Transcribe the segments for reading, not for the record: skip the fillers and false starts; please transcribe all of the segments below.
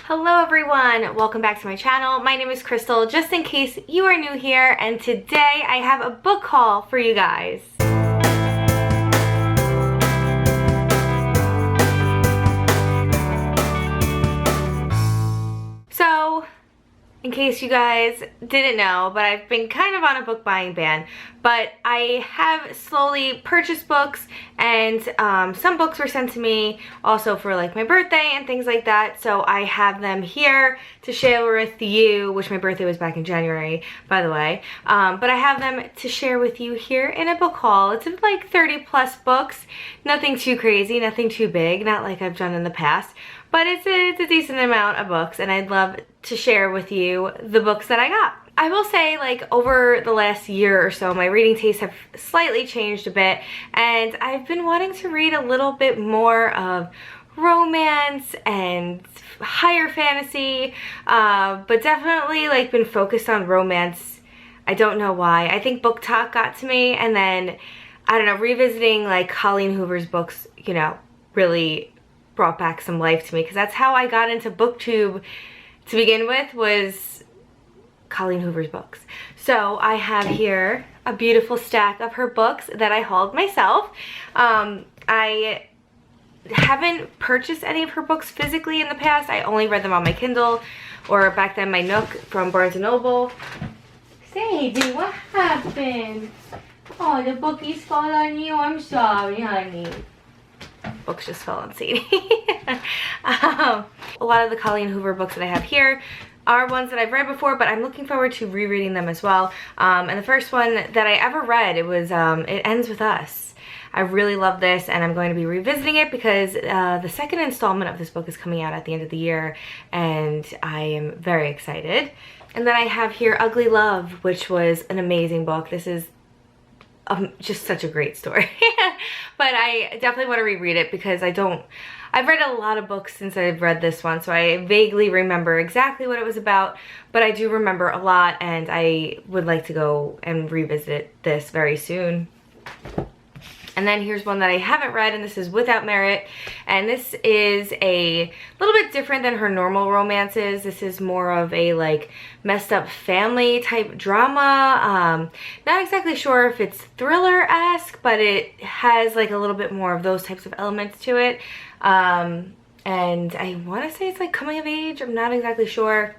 Hello everyone, welcome back to my channel. My name is Krystle, just in case you are new here, and today I have a book haul for you guys. So, in case you guys didn't know, but I've been kind of on a book buying ban, but I have slowly purchased books, and some books were sent to me also for like my birthday and things like that, so I have them here to share with you, which my birthday was back in January, by the way, but I have them to share with you here in a book haul. It's like 30 plus books, nothing too crazy, nothing too big, not like I've done in the past, but it's a decent amount of books, and I'd love to share with you the books that I got. I will say, like, over the last year or so, my reading tastes have slightly changed a bit, and I've been wanting to read a little bit more of romance and higher fantasy, but definitely like been focused on romance. I don't know why. I think booktok got to me, and then, I don't know, revisiting like Colleen Hoover's books, you know, really brought back some life to me, because that's how I got into booktube to begin with, was Colleen Hoover's books. So I have here a beautiful stack of her books that I hauled myself. I haven't purchased any of her books physically in the past. I only read them on my Kindle, or back then my Nook from Barnes & Noble. Sadie, what happened? Oh, the bookies fall on you. I'm sorry, honey. Books just fell on Sadie. A lot of the Colleen Hoover books that I have here are ones that I've read before, but I'm looking forward to rereading them as well. And the first one that I ever read, it was It Ends With Us. I really love this, and I'm going to be revisiting it because the second installment of this book is coming out at the end of the year, and I am very excited. And then I have here Ugly Love, which was an amazing book. This is just such a great story. But I definitely want to reread it because I've read a lot of books since I've read this one, so I vaguely remember exactly what it was about, but I do remember a lot, and I would like to go and revisit this very soon. And then here's one that I haven't read, and this is Without Merit, and this is a little bit different than her normal romances. This is more of a like messed up family type drama. Not exactly sure if it's thriller-esque, but it has like a little bit more of those types of elements to it. And I want to say it's like coming of age. I'm not exactly sure.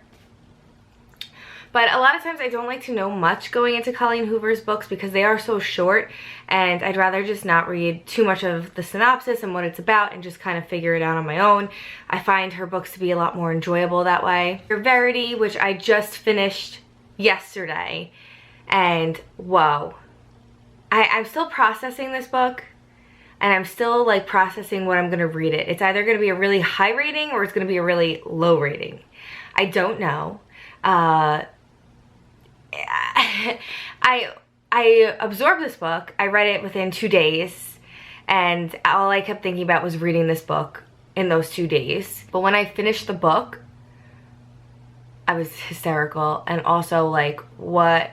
But a lot of times I don't like to know much going into Colleen Hoover's books because they are so short, and I'd rather just not read too much of the synopsis and what it's about and just kind of figure it out on my own. I find her books to be a lot more enjoyable that way. Verity, which I just finished yesterday, and whoa. I'm still processing this book, and I'm still like processing what I'm going to read it. It's either going to be a really high rating or it's going to be a really low rating. I don't know. I absorbed this book. I read it within 2 days, and all I kept thinking about was reading this book in those 2 days. But when I finished the book, I was hysterical, and also like, what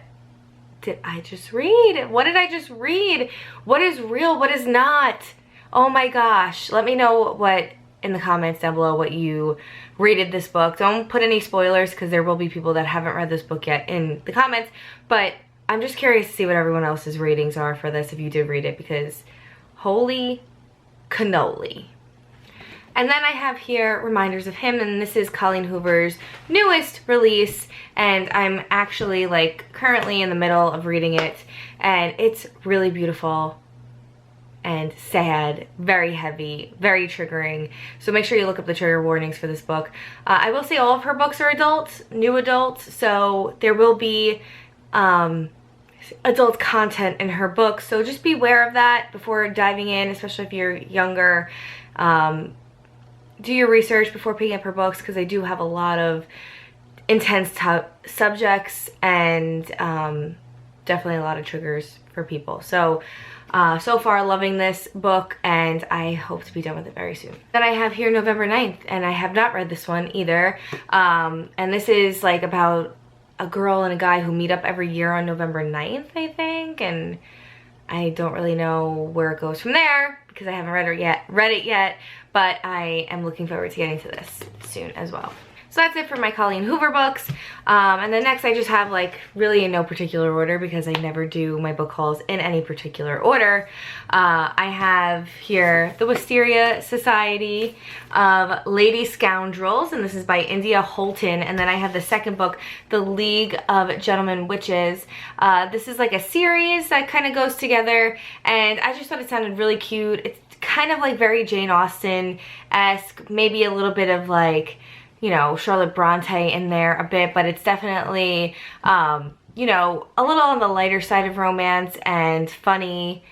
did I just read? What did I just read? What is real? What is not? Oh my gosh. Let me know what in the comments down below what you rated this book. Don't put any spoilers because there will be people that haven't read this book yet in the comments, but I'm just curious to see what everyone else's ratings are for this if you did read it, because holy cannoli. And then I have here Reminders of Him, and this is Colleen Hoover's newest release, and I'm actually like currently in the middle of reading it, and it's really beautiful and sad, very heavy, very triggering. So make sure you look up the trigger warnings for this book. I will say all of her books are adult, new adult, so there will be adult content in her books. So just be aware of that before diving in, especially if you're younger. Do your research before picking up her books, because they do have a lot of intense subjects and definitely a lot of triggers for people. So so far loving this book, and I hope to be done with it very soon. Then I have here November 9th, and I have not read this one either. And this is like about a girl and a guy who meet up every year on November 9th, I think, and I don't really know where it goes from there because I haven't read it yet, but I am looking forward to getting to this soon as well. So that's it for my Colleen Hoover books. And then next I just have like really in no particular order because I never do my book hauls in any particular order. I have here The Wisteria Society of Lady Scoundrels, and this is by India Holton. And then I have the second book, The League of Gentlemen Witches. This is like a series that kind of goes together, and I just thought it sounded really cute. It's kind of like very Jane Austen-esque, maybe a little bit of like, you know, Charlotte Bronte in there a bit, but it's definitely, you know, a little on the lighter side of romance and funny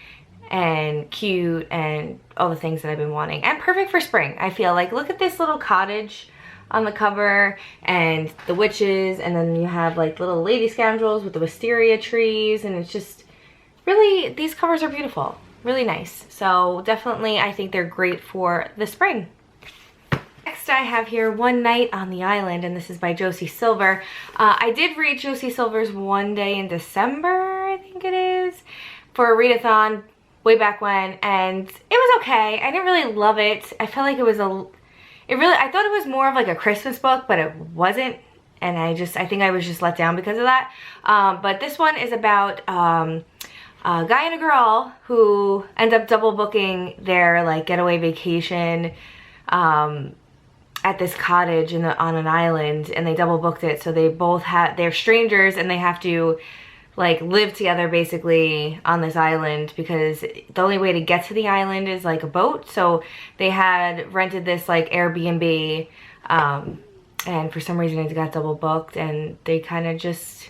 and cute and all the things that I've been wanting. And perfect for spring, I feel like. Look at this little cottage on the cover and the witches, and then you have like little lady scoundrels with the wisteria trees, and it's just really, these covers are beautiful, really nice. So definitely I think they're great for the spring. Next I have here One Night on the Island, and this is by Josie Silver. I did read Josie Silver's One Day in December, I think it is, for a readathon way back when, and it was okay. I didn't really love it. I felt like it was I thought it was more of like a Christmas book, but it wasn't, and I think I was just let down because of that. But this one is about a guy and a girl who end up double booking their like getaway vacation at this cottage on an island, and they double booked it, so they're strangers and they have to like live together basically on this island because the only way to get to the island is like a boat. So they had rented this like Airbnb, and for some reason it got double booked, and they kind of just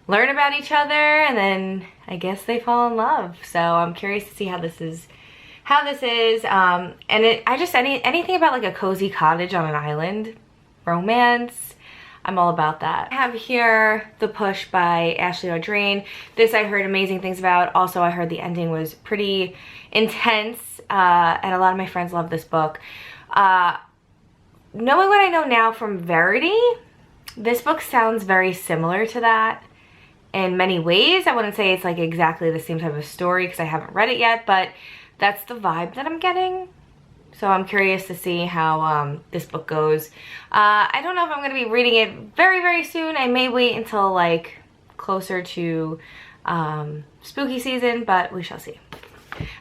learn about each other, and then I guess they fall in love. So I'm curious to see how this is. And anything about like a cozy cottage on an island, romance, I'm all about that. I have here The Push by Ashley Audrain. This I heard amazing things about. Also, I heard the ending was pretty intense, and a lot of my friends love this book. Knowing what I know now from Verity, this book sounds very similar to that in many ways. I wouldn't say it's like exactly the same type of story because I haven't read it yet, but that's the vibe that I'm getting. So I'm curious to see how this book goes. I don't know if I'm going to be reading it very, very soon. I may wait until like closer to spooky season, but we shall see.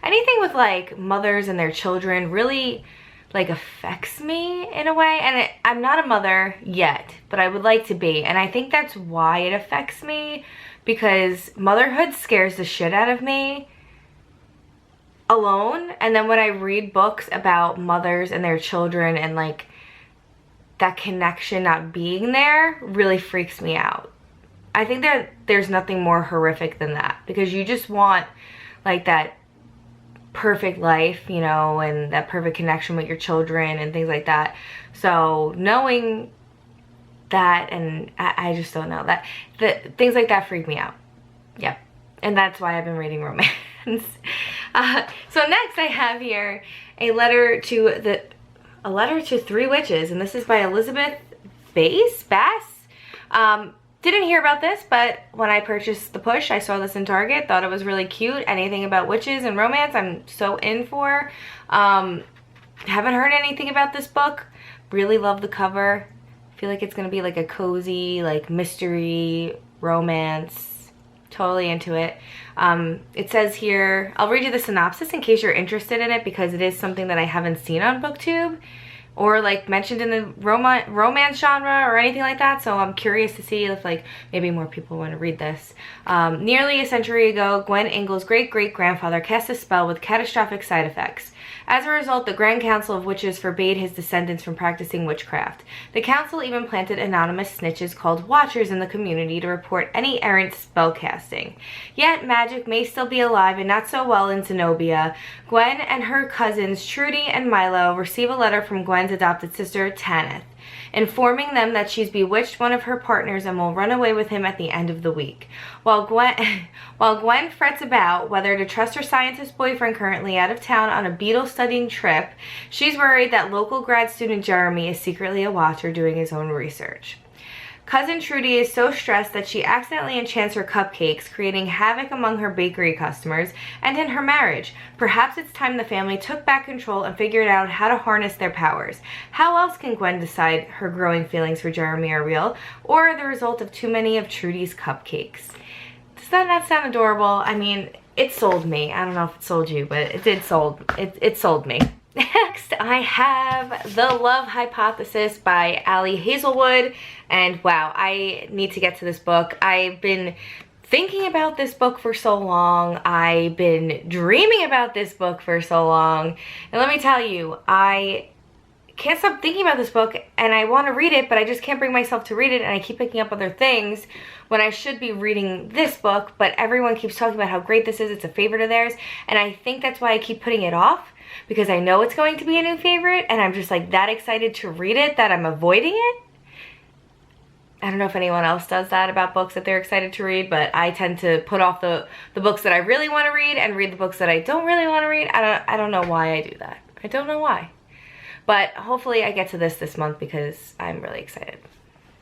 Anything with like mothers and their children really like affects me in a way. And I'm not a mother yet, but I would like to be. And I think that's why it affects me, because motherhood scares the shit out of me alone, and then when I read books about mothers and their children and like that connection not being there really freaks me out. I think that there's nothing more horrific than that, because you just want like that perfect life, you know, and that perfect connection with your children and things like that. So knowing that, and I just don't know, that things like that freak me out. Yep. And that's why I've been reading romance. So next I have here a letter to Three Witches, and this is by Elizabeth Bass. Didn't hear about this, but when I purchased The Push, I saw this in Target, thought it was really cute. Anything about witches and romance, I'm so in for. Haven't heard anything about this book. Really love the cover. Feel like it's gonna be like a cozy, like mystery romance. Totally into it. It says here, I'll read you the synopsis in case you're interested in it, because it is something that I haven't seen on BookTube or like mentioned in the romance genre or anything like that. So I'm curious to see if like maybe more people want to read this. Nearly a century ago, Gwen Ingall's great-great-grandfather cast a spell with catastrophic side effects. As a result, the Grand Council of Witches forbade his descendants from practicing witchcraft. The council even planted anonymous snitches called Watchers in the community to report any errant spellcasting. Yet, magic may still be alive, and not so well in Zenobia. Gwen and her cousins Trudy and Milo receive a letter from Gwen's adopted sister, Tanith, informing them that she's bewitched one of her partners and will run away with him at the end of the week. While Gwen frets about whether to trust her scientist boyfriend currently out of town on a beetle studying trip, she's worried that local grad student Jeremy is secretly a watcher doing his own research. Cousin Trudy is so stressed that she accidentally enchants her cupcakes, creating havoc among her bakery customers and in her marriage. Perhaps it's time the family took back control and figured out how to harness their powers. How else can Gwen decide her growing feelings for Jeremy are real, or the result of too many of Trudy's cupcakes? Does that not sound adorable? I mean, it sold me. I don't know if it sold you, but it sold me. Next, I have The Love Hypothesis by Ali Hazelwood, and wow, I need to get to this book. I've been thinking about this book for so long. I've been dreaming about this book for so long, and let me tell you, I can't stop thinking about this book, and I want to read it, but I just can't bring myself to read it, and I keep picking up other things when I should be reading this book, but everyone keeps talking about how great this is. It's a favorite of theirs, and I think that's why I keep putting it off, because I know it's going to be a new favorite, and I'm just like that excited to read it that I'm avoiding it. I don't know if anyone else does that about books that they're excited to read, but I tend to put off the books that I really want to read and read the books that I don't really want to read. I don't know why I do that. I don't know why. But hopefully I get to this month because I'm really excited.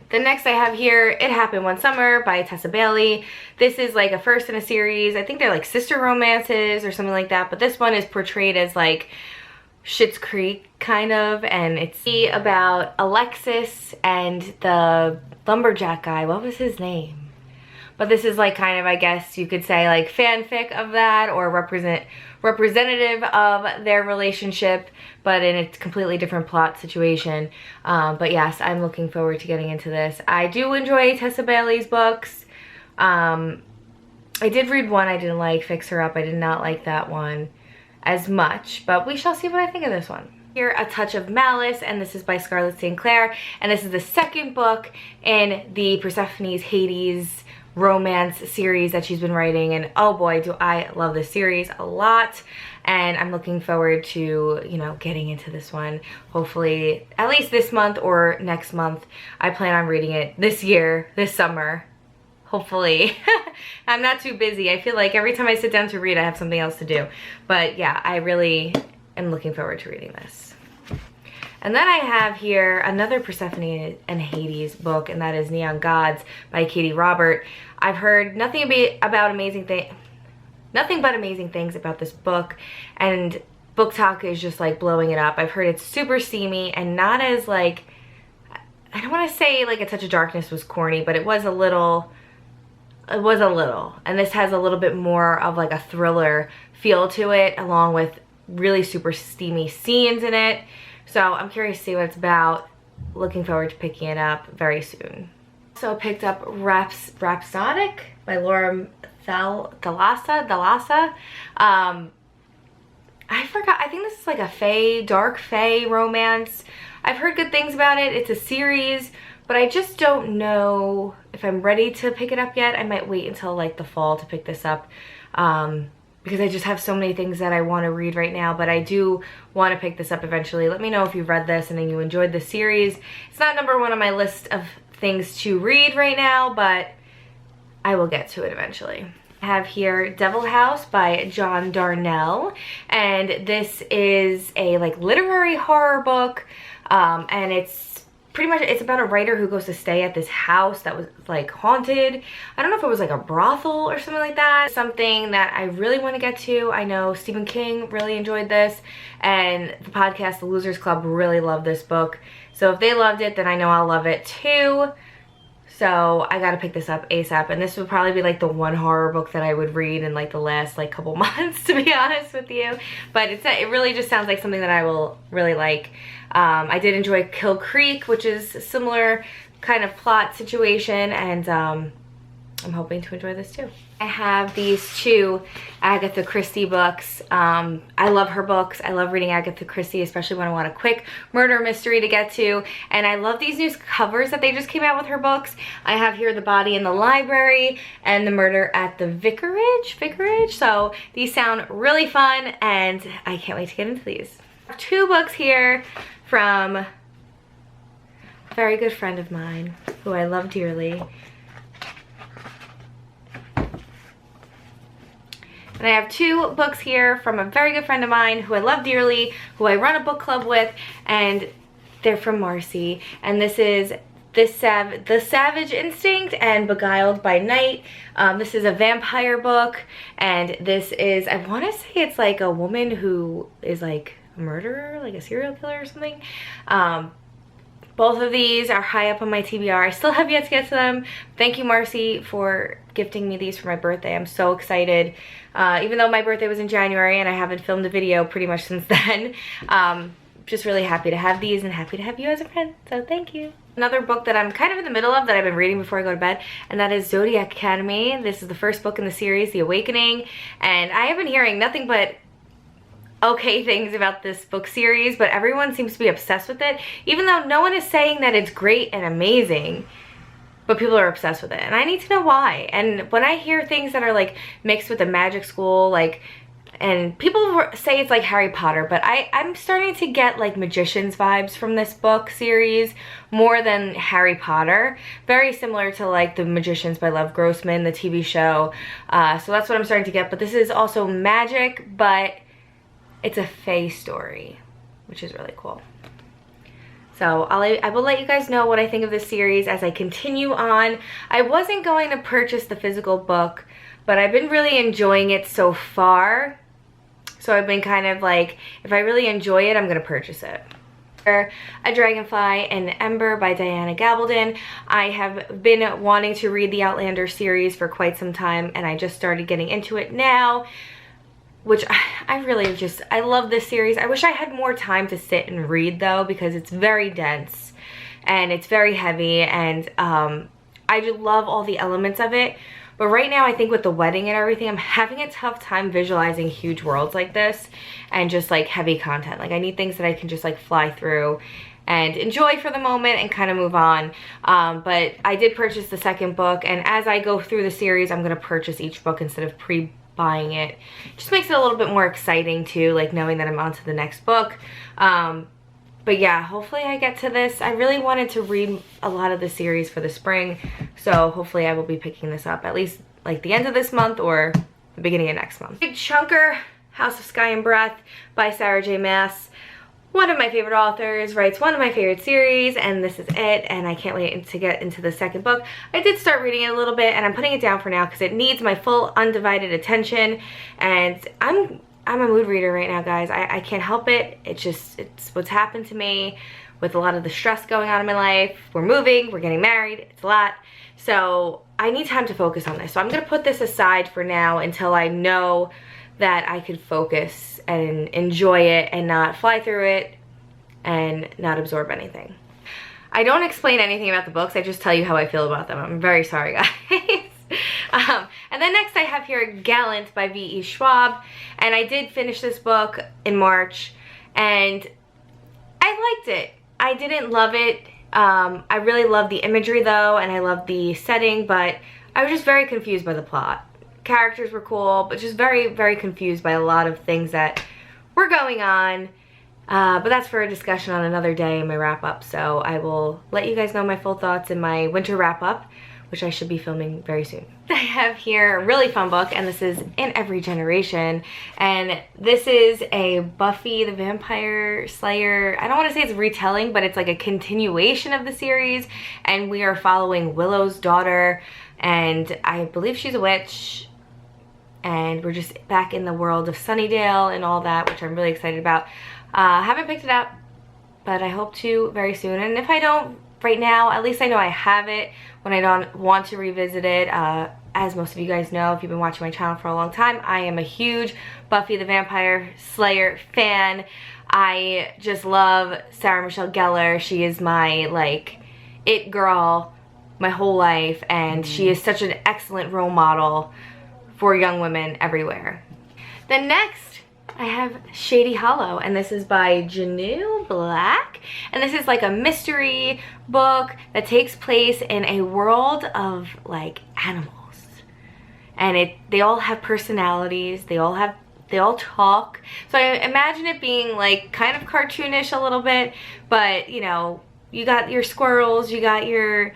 The next I have here, It Happened One Summer by Tessa Bailey. This is like a first in a series. I think they're like sister romances or something like that, but this one is portrayed as like Schitt's Creek kind of, and it's about Alexis and the lumberjack guy. What was his name? But this is like kind of, I guess you could say, like fanfic of that, or representative of their relationship, but in a completely different plot situation. But yes, I'm looking forward to getting into this. I do enjoy Tessa Bailey's books. I did read one I didn't like, Fix Her Up. I did not like that one as much, but we shall see what I think of this one. Here, A Touch of Malice, and this is by Scarlett St. Clair, and this is the second book in the Persephone's Hades romance series that she's been writing, and oh boy, do I love this series a lot, and I'm looking forward to, you know, getting into this one. Hopefully at least this month or next month. I plan on reading it this year, this summer, hopefully. I'm not too busy. I feel like every time I sit down to read I have something else to do, but yeah, I really am looking forward to reading this. And then I have here another Persephone and Hades book, and that is Neon Gods by Katie Robert. I've heard nothing but amazing things about this book, and booktok is just like blowing it up. I've heard it's super steamy and not as like, I don't want to say like A Touch of Darkness was corny, but it was a little, and this has a little bit more of like a thriller feel to it, along with really super steamy scenes in it. So I'm curious to see what it's about. Looking forward to picking it up very soon. So picked up Rhapsodic by Laura Thalassa. I forgot, I think this is like a dark fae romance. I've heard good things about it. It's a series, but I just don't know if I'm ready to pick it up yet. I might wait until like the fall to pick this up. Because I just have so many things that I want to read right now, but I do want to pick this up eventually. Let me know if you've read this and then you enjoyed the series. It's not #1 on my list of things to read right now, but I will get to it eventually. I have here Devil House by John Darnell, and this is a like literary horror book, and it's pretty much, it's about a writer who goes to stay at this house that was like haunted. I don't know if it was like a brothel or something like that. Something that I really want to get to. I know Stephen King really enjoyed this, and the podcast The Losers Club really loved this book. So if they loved it, then I know I'll love it too. So I gotta pick this up ASAP, and this would probably be like the one horror book that I would read in like the last like couple months, to be honest with you. But it really just sounds like something that I will really like. I did enjoy Kill Creek, which is a similar kind of plot situation, and I'm hoping to enjoy this too. I have these two Agatha Christie books. I love her books. I love reading Agatha Christie, especially when I want a quick murder mystery to get to. And I love these new covers that they just came out with her books. I have here The Body in the Library and The Murder at the Vicarage. So these sound really fun, and I can't wait to get into these. I have two books here from a very good friend of mine who I love dearly. And I have two books here from a very good friend of mine who I love dearly, who I run a book club with, and they're from Marcy. And this is The Savage Instinct and Beguiled by Night. This is a vampire book, and this is, I want to say it's like a woman who is like a murderer, like a serial killer or something. Both of these are high up on my TBR. I still have yet to get to them. Thank you, Marcy, for gifting me these for my birthday. I'm so excited. Even though my birthday was in January and I haven't filmed a video pretty much since then. Just really happy to have these and happy to have you as a friend. So thank you. Another book that I'm kind of in the middle of that I've been reading before I go to bed, and that is Zodiac Academy. This is the first book in the series, The Awakening, and I have been hearing nothing but okay things about this book series, but everyone seems to be obsessed with it, even though no one is saying that it's great and amazing, but people are obsessed with it, and I need to know why. And when I hear things that are like mixed with a magic school, like, and people say it's like Harry Potter, but I'm starting to get like magician's vibes from this book series more than Harry Potter. Very similar to like The Magicians by Lev Grossman, the TV show. So that's what I'm starting to get, but this is also magic, but it's a fae story, which is really cool. So I will let you guys know what I think of this series as I continue on. I wasn't going to purchase the physical book, but I've been really enjoying it so far. So I've been kind of like, if I really enjoy it, I'm going to purchase it. A Dragonfly and Ember by Diana Gabaldon. I have been wanting to read the Outlander series for quite some time, and I just started getting into it now, which I really just, I love this series. I wish I had more time to sit and read though, because it's very dense and it's very heavy, and I just love all the elements of it. But right now, I think with the wedding and everything, I'm having a tough time visualizing huge worlds like this and just like heavy content. Like I need things that I can just like fly through and enjoy for the moment and kind of move on. But I did purchase the second book, and as I go through the series, I'm going to purchase each book instead of pre-buying it. Just makes it a little bit more exciting too, like knowing that I'm on to the next book. But yeah, hopefully I get to this. I really wanted to read a lot of the series for the spring, so hopefully I will be picking this up at least like the end of this month or the beginning of next month. Big chunker, House of Sky and Breath by Sarah J. Maas. One of my favorite authors, writes one of my favorite series, and this is it, and I can't wait to get into the second book. I did start reading it a little bit, and I'm putting it down for now because it needs my full undivided attention, and I'm a mood reader right now, guys. I can't help it. It's what's happened to me with a lot of the stress going on in my life. We're moving, we're getting married, it's a lot. So I need time to focus on this. So I'm gonna put this aside for now until I know that I could focus and enjoy it and not fly through it and not absorb anything. I don't explain anything about the books, I just tell you how I feel about them. I'm very sorry, guys. And then next I have here Gallant by V.E. Schwab, and I did finish this book in March, and I liked it. I didn't love it. I really loved the imagery though, and I loved the setting, but I was just very confused by the plot. Characters were cool, but just very, very confused by a lot of things that were going on. But that's for a discussion on another day in my wrap-up, so I will let you guys know my full thoughts in my winter wrap-up, which I should be filming very soon. I have here a really fun book, and this is In Every Generation, and this is a Buffy the Vampire Slayer, I don't want to say it's retelling, but it's like a continuation of the series, and we are following Willow's daughter, and I believe she's a witch, and we're just back in the world of Sunnydale and all that, which I'm really excited about. Haven't picked it up, but I hope to very soon, and if I don't right now, at least I know I have it when I don't want to revisit it. As most of you guys know, if you've been watching my channel for a long time, I am a huge Buffy the Vampire Slayer fan. I just love Sarah Michelle Gellar. She is my, like, it girl my whole life, and she is such an excellent role model for young women everywhere. Then next, I have Shady Hollow, and this is by Janelle Black, and this is like a mystery book that takes place in a world of like animals, and they all have personalities, they all talk, so I imagine it being like kind of cartoonish a little bit, but you know, you got your squirrels, you got your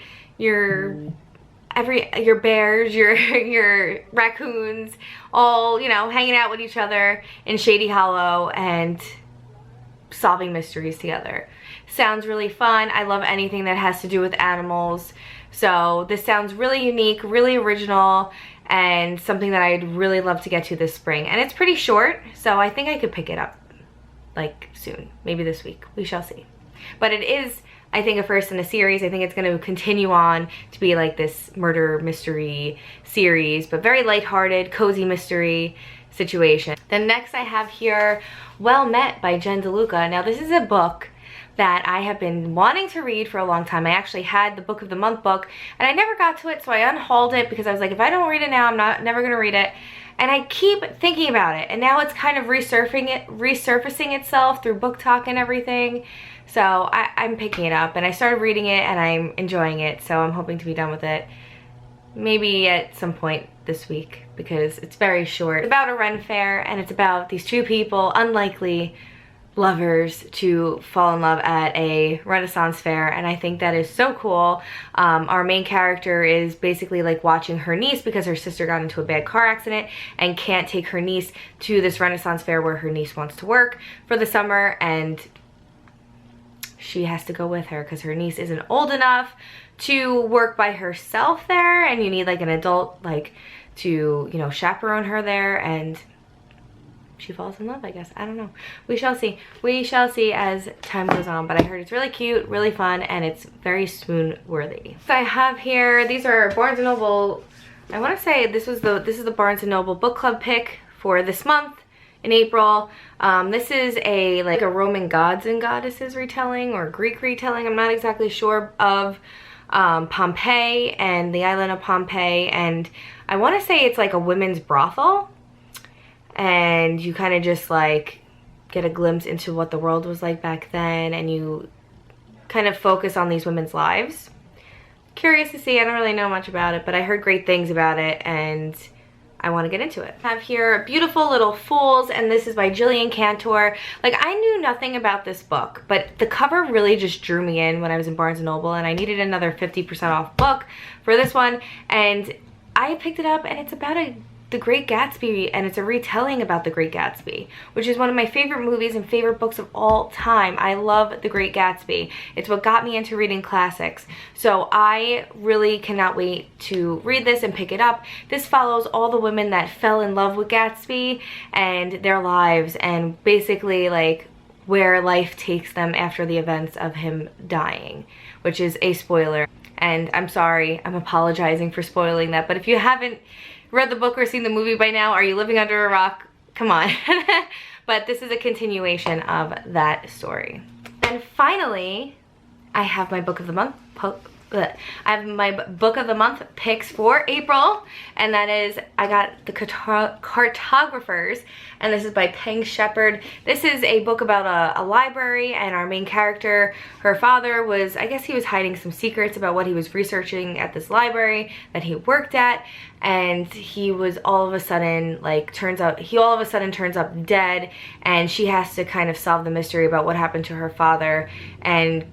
bears, your raccoons, all, you know, hanging out with each other in Shady Hollow and solving mysteries together. sounds really fun. I love anything that has to do with animals. So this sounds really unique, really original, and something that I'd really love to get to this spring. And it's pretty short, so I think I could pick it up like soon, maybe this week. We shall see. But it is, I think, a first in a series. I think it's going to continue on to be like this murder mystery series, but very lighthearted, cozy mystery situation. Then next I have here Well Met by Jen DeLuca. Now this is a book that I have been wanting to read for a long time. I actually had the Book of the Month book and I never got to it, so I unhauled it because I was like, if I don't read it now, I'm never gonna read it. And I keep thinking about it, and now it's kind of resurfacing itself through booktok and everything. So I'm picking it up, and I started reading it and I'm enjoying it, so I'm hoping to be done with it maybe at some point this week because it's very short. It's about a Ren fair, and it's about these two people, unlikely lovers, to fall in love at a Renaissance fair, and I think that is so cool. Our main character is basically like watching her niece because her sister got into a bad car accident and can't take her niece to this Renaissance fair where her niece wants to work for the summer, and she has to go with her because her niece isn't old enough to work by herself there, and you need like an adult like to, you know, chaperone her there, and she falls in love, I guess. I don't know. We shall see. We shall see as time goes on, but I heard it's really cute, really fun, and it's very swoon worthy. So I have here, these are Barnes & Noble, I want to say this is the Barnes & Noble book club pick for this month in April. This is like a Roman gods and goddesses retelling or Greek retelling. I'm not exactly sure, of Pompeii and the island of Pompeii, and I want to say it's like a women's brothel, and you kind of just like get a glimpse into what the world was like back then, and you kind of focus on these women's lives. Curious to see. I don't really know much about it, but I heard great things about it and I want to get into it. I have here Beautiful Little Fools, and this is by Jillian Cantor. Like, I knew nothing about this book, but the cover really just drew me in when I was in Barnes & Noble, and I needed another 50% off book for this one, and I picked it up, and it's about the Great Gatsby, and it's a retelling about the Great Gatsby, which is one of my favorite movies and favorite books of all time. I love the Great Gatsby. It's what got me into reading classics. So I really cannot wait to read this and pick it up. This follows all the women that fell in love with Gatsby and their lives, and basically like where life takes them after the events of him dying, which is a spoiler. And I'm sorry, I'm apologizing for spoiling that, but if you haven't read the book or seen the movie by now, are you living under a rock? Come on. But this is a continuation of that story. And finally, I have my book of the month. I have my book of the month picks for April, and that is, I got the Cartographers, and this is by Peng Shepherd. This is a book about a library, and our main character, her father was, I guess he was hiding some secrets about what he was researching at this library that he worked at, and he was all of a sudden like turns up dead, and she has to kind of solve the mystery about what happened to her father and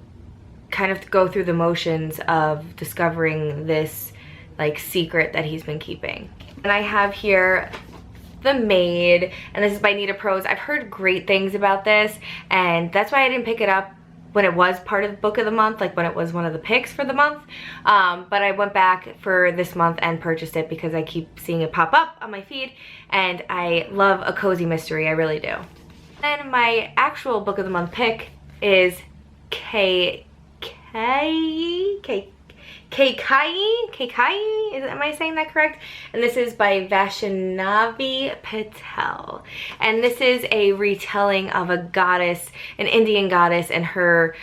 kind of go through the motions of discovering this like secret that he's been keeping. And I have here The Maid, and this is by Nita Prose. I've heard great things about this, and that's why I didn't pick it up when it was part of the book of the month, like when it was one of the picks for the month. But I went back for this month and purchased it because I keep seeing it pop up on my feed, and I love a cozy mystery, I really do. Then my actual book of the month pick is Kekai, am I saying that correct? And this is by Vaishnavi Patel. And this is a retelling of a goddess, an Indian goddess, and her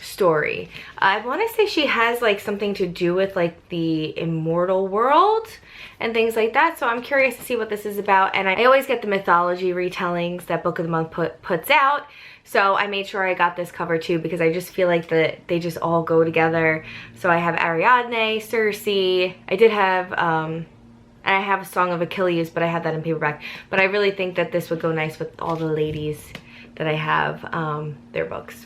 story. I want to say she has like something to do with like the immortal world and things like that, so I'm curious to see what this is about. And I always get the mythology retellings that Book of the Month puts out, so I made sure I got this cover too because I just feel like they just all go together. So I have Ariadne, Circe, I did have and I have a Song of Achilles, but I had that in paperback. But I really think that this would go nice with all the ladies that I have their books.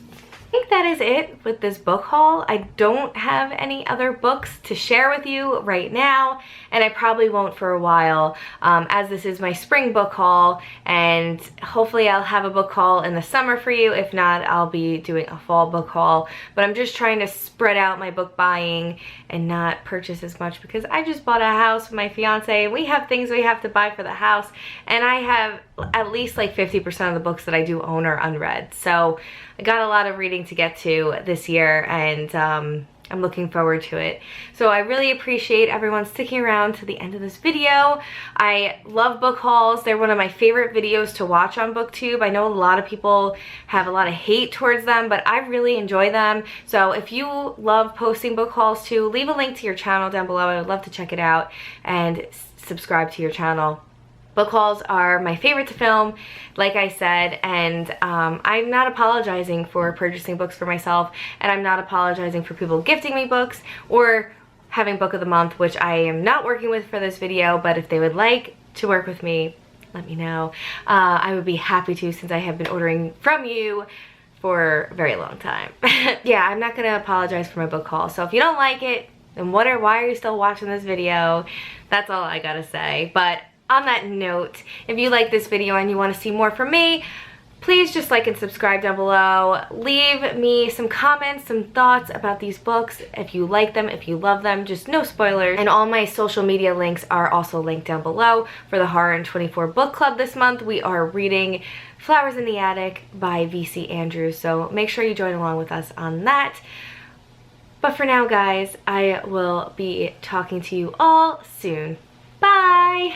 think that is it with this book haul. I don't have any other books to share with you right now, and I probably won't for a while, as this is my spring book haul, and hopefully I'll have a book haul in the summer for you. If not, I'll be doing a fall book haul, but I'm just trying to spread out my book buying and not purchase as much because I just bought a house with my fiance and we have things we have to buy for the house, and I have at least like 50% of the books that I do own are unread. So I got a lot of reading to get to this year, and I'm looking forward to it. So I really appreciate everyone sticking around to the end of this video. I love book hauls. They're one of my favorite videos to watch on BookTube. I know a lot of people have a lot of hate towards them, but I really enjoy them. So if you love posting book hauls too, leave a link to your channel down below. I would love to check it out and subscribe to your channel. Book hauls are my favorite to film, like I said, and I'm not apologizing for purchasing books for myself, and I'm not apologizing for people gifting me books or having book of the month, which I am not working with for this video, but if they would like to work with me, let me know. I would be happy to, since I have been ordering from you for a very long time. Yeah, I'm not gonna apologize for my book haul, so if you don't like it, then why are you still watching this video? That's all I gotta say. But on that note, if you like this video and you want to see more from me, please just like and subscribe down below. Leave me some comments, some thoughts about these books, if you like them, if you love them, just no spoilers. And all my social media links are also linked down below. For the Horror in 24 book club this month, we are reading Flowers in the Attic by V.C. Andrews, so make sure you join along with us on that. But for now, guys, I will be talking to you all soon. Bye!